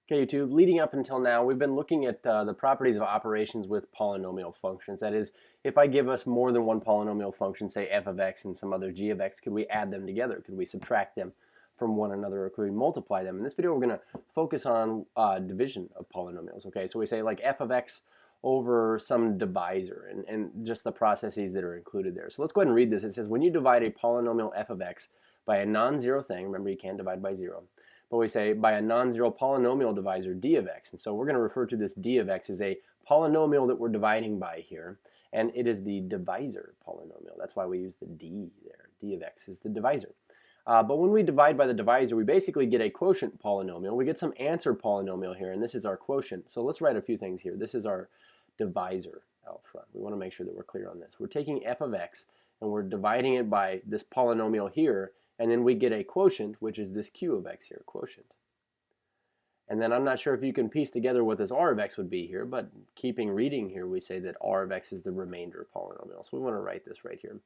Okay, YouTube, leading up until now, we've been looking at the properties of operations with polynomial functions. That is, if I give us more than one polynomial function, say f of x and some other g of x, could we add them together? Could we subtract them from one another, or could we multiply them? In this video, we're going to focus on division of polynomials. Okay, so we say like f of x over some divisor and just the processes that are included there. So let's go ahead and read this. It says, when you divide a polynomial f of x by a non-zero thing, remember you can't divide by zero, but we say by a non-zero polynomial divisor d of x. And so we're going to refer to this d of x as a polynomial that we're dividing by here, and it is the divisor polynomial. That's why we use the d there. D of x is the divisor. But when we divide by the divisor, we basically get a quotient polynomial. We get some answer polynomial here, and this is our quotient. So let's write a few things here. This is our divisor out front. We want to make sure that we're clear on this. We're taking f of x, and we're dividing it by this polynomial here, and then we get a quotient, which is this q of x here, quotient. And then I'm not sure if you can piece together what this r of x would be here, but keeping reading here, we say that r of x is the remainder polynomial. So we want to write this right here.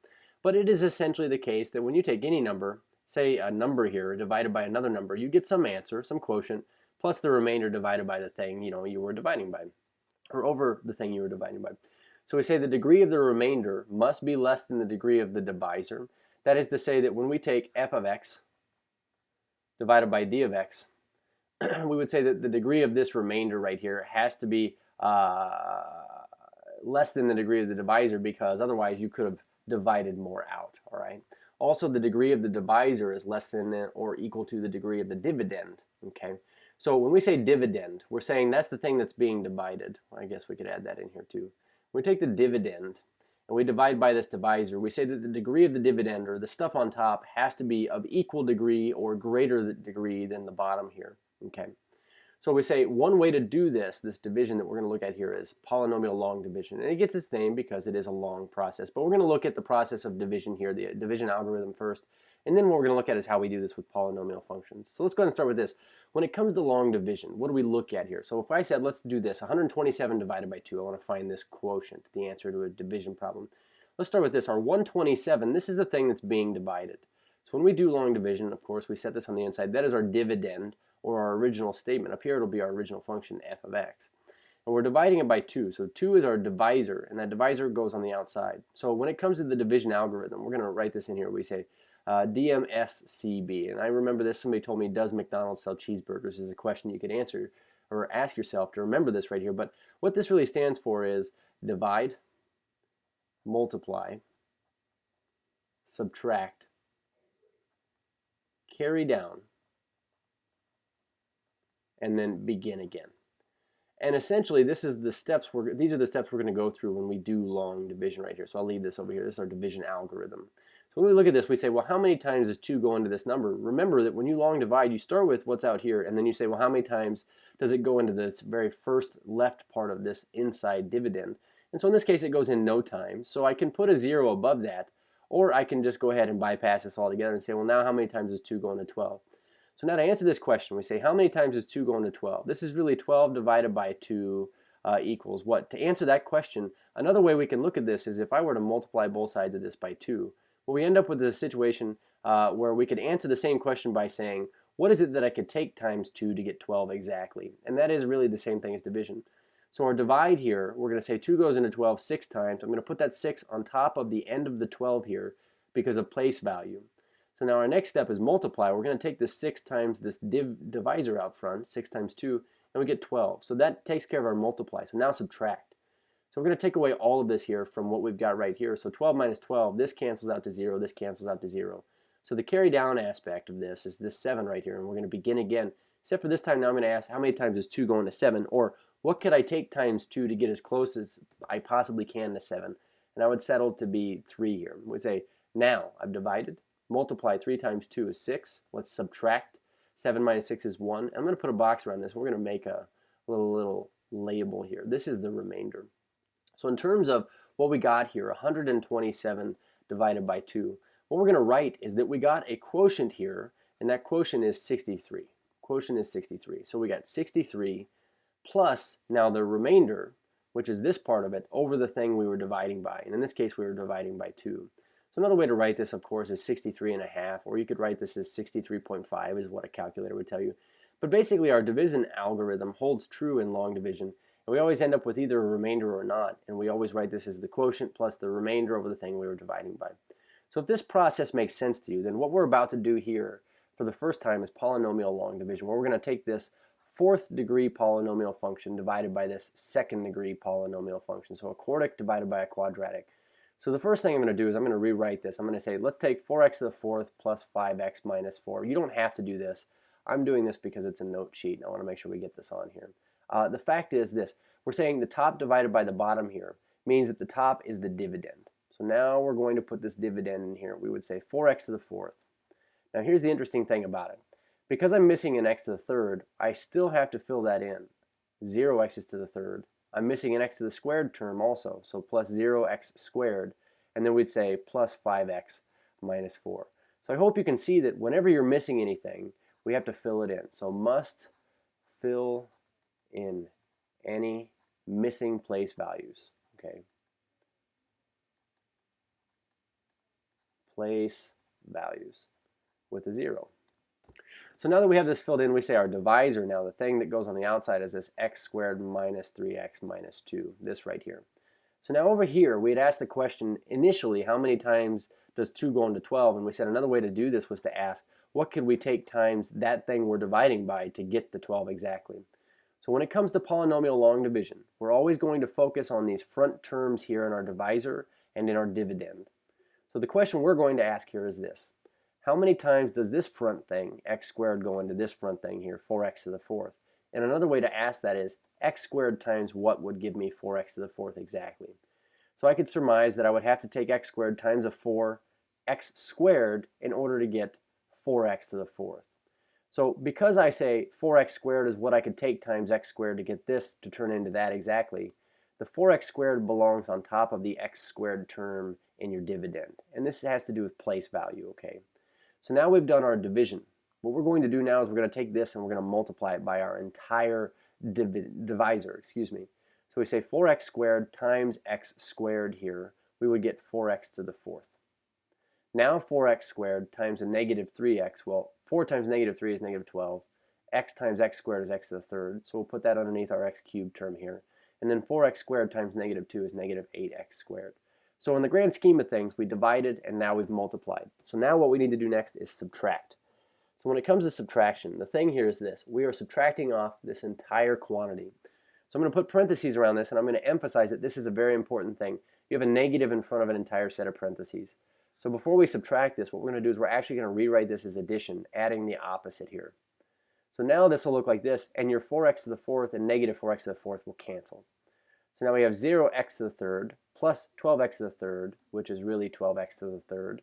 But it is essentially the case that when you take any number, say a number here divided by another number, you get some answer, some quotient, plus the remainder divided by the thing you were dividing by, or over the thing you were dividing by. So we say the degree of the remainder must be less than the degree of the divisor. That is to say that when we take f of x divided by d of x, we would say that the degree of this remainder right here has to be less than the degree of the divisor, because otherwise you could have divided more out. All right. Also, the degree of the divisor is less than or equal to the degree of the dividend. Okay. So when we say dividend, we're saying that's the thing that's being divided. I guess we could add that in here too. When we take the dividend and we divide by this divisor, we say that the degree of the dividend, or the stuff on top, has to be of equal degree or greater degree than the bottom here. Okay. So we say one way to do this division that we're going to look at here, is polynomial long division. And it gets its name because it is a long process. But we're going to look at the process of division here, the division algorithm first. And then what we're going to look at is how we do this with polynomial functions. So let's go ahead and start with this. When it comes to long division, what do we look at here? So if I said, let's do this, 127 divided by 2, I want to find this quotient, the answer to a division problem. Let's start with this. Our 127, this is the thing that's being divided. So when we do long division, of course, we set this on the inside. That is our dividend, or our original statement. Up here, it'll be our original function, f of x. And we're dividing it by 2. So 2 is our divisor, and that divisor goes on the outside. So when it comes to the division algorithm, we're going to write this in here. We say DMSCB. And I remember this. Somebody told me, does McDonald's sell cheeseburgers? Is a question you could answer or ask yourself to remember this right here. But what this really stands for is divide, multiply, subtract, carry down, and then begin again. And essentially, these are the steps we're going to go through when we do long division right here. So I'll leave this over here. This is our division algorithm. So when we look at this, we say, well, how many times does 2 go into this number? Remember that when you long divide, you start with what's out here, and then you say, well, how many times does it go into this very first left part of this inside dividend? And so in this case, it goes in no time. So I can put a 0 above that, or I can just go ahead and bypass this altogether and say, well, now how many times does 2 go into 12? So now to answer this question, we say, how many times does 2 go into 12? This is really 12 divided by 2 equals what? To answer that question, another way we can look at this is if I were to multiply both sides of this by 2, well, we end up with a situation where we could answer the same question by saying, what is it that I could take times 2 to get 12 exactly? And that is really the same thing as division. So our divide here, we're going to say 2 goes into 12 6 times. I'm going to put that 6 on top of the end of the 12 here because of place value. So now our next step is multiply. We're going to take this 6 times this divisor out front, 6 times 2, and we get 12. So that takes care of our multiply. So now subtract. So we're going to take away all of this here from what we've got right here. So 12 minus 12, this cancels out to 0, this cancels out to 0. So the carry down aspect of this is this 7 right here, and we're going to begin again. Except for this time now I'm going to ask, how many times does 2 go into 7? Or what could I take times 2 to get as close as I possibly can to 7? And I would settle to be 3 here. We say, now I've divided. Multiply 3 times 2 is 6. Let's subtract. 7 minus 6 is 1. I'm going to put a box around this. We're going to make a little label here. This is the remainder. So in terms of what we got here, 127 divided by 2, what we're going to write is that we got a quotient here, and that quotient is 63. Quotient is 63. So we got 63 plus now the remainder, which is this part of it, over the thing we were dividing by. And in this case, we were dividing by 2. So another way to write this, of course, is 63 and a half, or you could write this as 63.5 is what a calculator would tell you. But basically our division algorithm holds true in long division, and we always end up with either a remainder or not, and we always write this as the quotient plus the remainder over the thing we were dividing by. So if this process makes sense to you, then what we're about to do here for the first time is polynomial long division, where we're going to take this fourth degree polynomial function divided by this second degree polynomial function. So a quartic divided by a quadratic. So the first thing I'm going to do is I'm going to rewrite this. I'm going to say let's take 4x to the fourth plus 5x minus 4. You don't have to do this. I'm doing this because it's a note sheet and I want to make sure we get this on here. The fact is this. We're saying the top divided by the bottom here means that the top is the dividend. So now we're going to put this dividend in here. We would say 4x to the fourth. Now here's the interesting thing about it. Because I'm missing an x to the third, I still have to fill that in. 0x to the third. I'm missing an x to the squared term also, so plus 0x squared. And then we'd say plus 5x minus 4. So I hope you can see that whenever you're missing anything, we have to fill it in. So must fill in any missing place values. Okay. Place values with a 0. So now that we have this filled in, we say our divisor now, the thing that goes on the outside, is this x squared minus 3x minus 2, this right here. So now over here, we had asked the question initially, how many times does 2 go into 12? And we said another way to do this was to ask, what could we take times that thing we're dividing by to get the 12 exactly? So when it comes to polynomial long division, we're always going to focus on these front terms here in our divisor and in our dividend. So the question we're going to ask here is this. How many times does this front thing, x squared, go into this front thing here, 4x to the fourth? And another way to ask that is, x squared times what would give me 4x to the fourth exactly? So I could surmise that I would have to take x squared times a 4, x squared, in order to get 4x to the fourth. So because I say 4x squared is what I could take times x squared to get this to turn into that exactly, the 4x squared belongs on top of the x squared term in your dividend. And this has to do with place value, okay? So now we've done our division. What we're going to do now is we're going to take this and we're going to multiply it by our entire divisor, excuse me. So we say 4x squared times x squared here, we would get 4x to the fourth. Now 4x squared times a negative 3x, well, 4 times negative 3 is negative 12. X times x squared is x to the third, so we'll put that underneath our x cubed term here. And then 4x squared times negative 2 is negative 8x squared. So in the grand scheme of things, we divided and now we've multiplied. So now what we need to do next is subtract. So when it comes to subtraction, the thing here is this. We are subtracting off this entire quantity. So I'm going to put parentheses around this, and I'm going to emphasize that this is a very important thing. You have a negative in front of an entire set of parentheses. So before we subtract this, what we're going to do is we're actually going to rewrite this as addition, adding the opposite here. So now this will look like this, and your 4x to the fourth and negative 4x to the fourth will cancel. So now we have 0x to the third plus 12x to the third, which is really 12x to the third.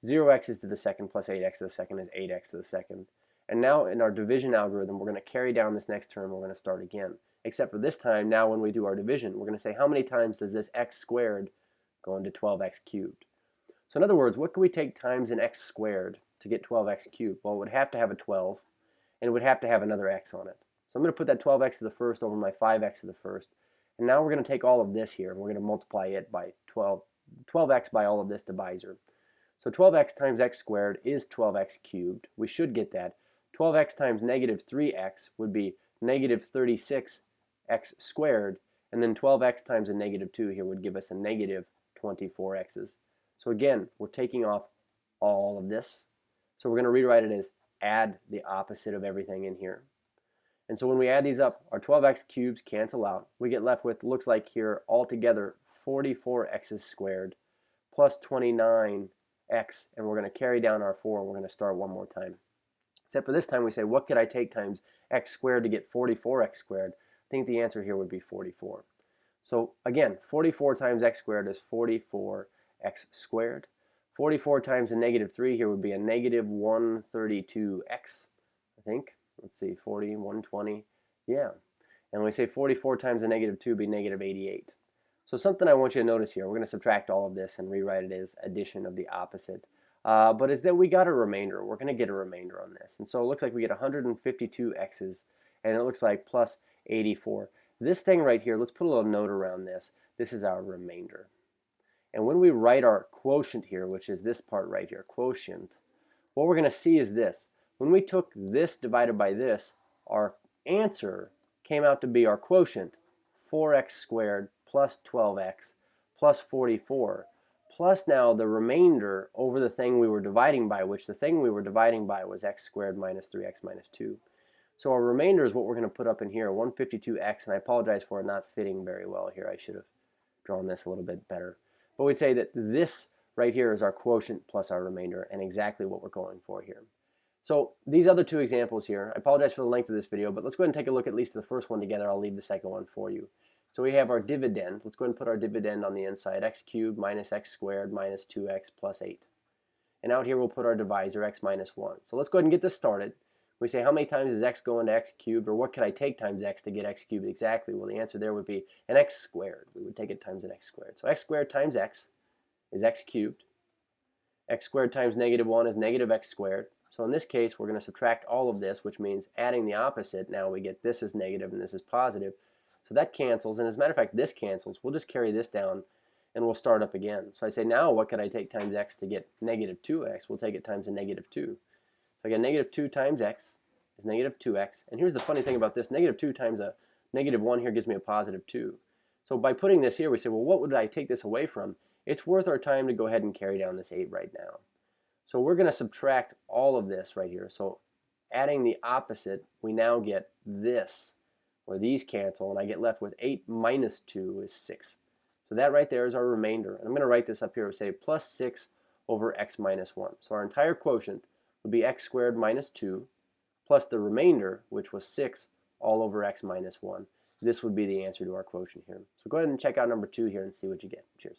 0x to the second plus 8x to the second is 8x to the second. And now in our division algorithm, we're going to carry down this next term. We're going to start again. Except for this time, now when we do our division, we're going to say how many times does this x squared go into 12x cubed? So in other words, what can we take times an x squared to get 12x cubed? Well, it would have to have a 12, and it would have to have another x on it. So I'm going to put that 12x to the first over my 5x to the first. And now we're going to take all of this here, and we're going to multiply it by 12x by all of this divisor. So 12x times x squared is 12x cubed. We should get that. 12x times negative 3x would be negative 36x squared, and then 12x times a negative 2 here would give us a negative 24x's. So again, we're taking off all of this. So we're going to rewrite it as add the opposite of everything in here. And so when we add these up, our 12x cubes cancel out. We get left with, looks like here, altogether 44x's squared plus 29x, and we're going to carry down our 4, and we're going to start one more time. Except for this time we say, what could I take times x squared to get 44x squared? I think the answer here would be 44. So again, 44 times x squared is 44x squared. 44 times a negative 3 here would be a negative 132x, I think. Let's see, 40, 120, yeah. And when we say 44 times a negative 2 would be negative 88. So something I want you to notice here, we're going to subtract all of this and rewrite it as addition of the opposite. But is that we got a remainder. We're going to get a remainder on this. And so it looks like we get 152 x's, and it looks like plus 84. This thing right here, let's put a little note around this. This is our remainder. And when we write our quotient here, which is this part right here, quotient, what we're going to see is this. When we took this divided by this, our answer came out to be our quotient, 4x squared plus 12x plus 44, plus now the remainder over the thing we were dividing by, which the thing we were dividing by was x squared minus 3x minus 2. So our remainder is what we're going to put up in here, 152x, and I apologize for it not fitting very well here. I should have drawn this a little bit better. But we'd say that this right here is our quotient plus our remainder, and exactly what we're going for here. So these other two examples here, I apologize for the length of this video, but let's go ahead and take a look at least at the first one together. I'll leave the second one for you. So we have our dividend. Let's go ahead and put our dividend on the inside, x cubed minus x squared minus 2x plus 8. And out here we'll put our divisor, x minus 1. So let's go ahead and get this started. We say, how many times is x go into x cubed, or what could I take times x to get x cubed exactly? Well, the answer there would be an x squared. We would take it times an x squared. So x squared times x is x cubed. X squared times negative 1 is negative x squared. So in this case, we're going to subtract all of this, which means adding the opposite. Now we get this is negative and this is positive. So that cancels, and as a matter of fact, this cancels. We'll just carry this down, and we'll start up again. So I say, now what could I take times x to get negative 2x? We'll take it times a negative 2. So I get negative 2 times x is negative 2x. And here's the funny thing about this. Negative 2 times a negative 1 here gives me a positive 2. So by putting this here, we say, well, what would I take this away from? It's worth our time to go ahead and carry down this 8 right now. So we're going to subtract all of this right here. So adding the opposite, we now get this, where these cancel, and I get left with 8 minus 2 is 6. So that right there is our remainder. And I'm going to write this up here. We say plus 6 over x minus 1. So our entire quotient would be x squared minus 2 plus the remainder, which was 6 all over x minus 1. This would be the answer to our quotient here. So go ahead and check out number 2 here and see what you get. Cheers.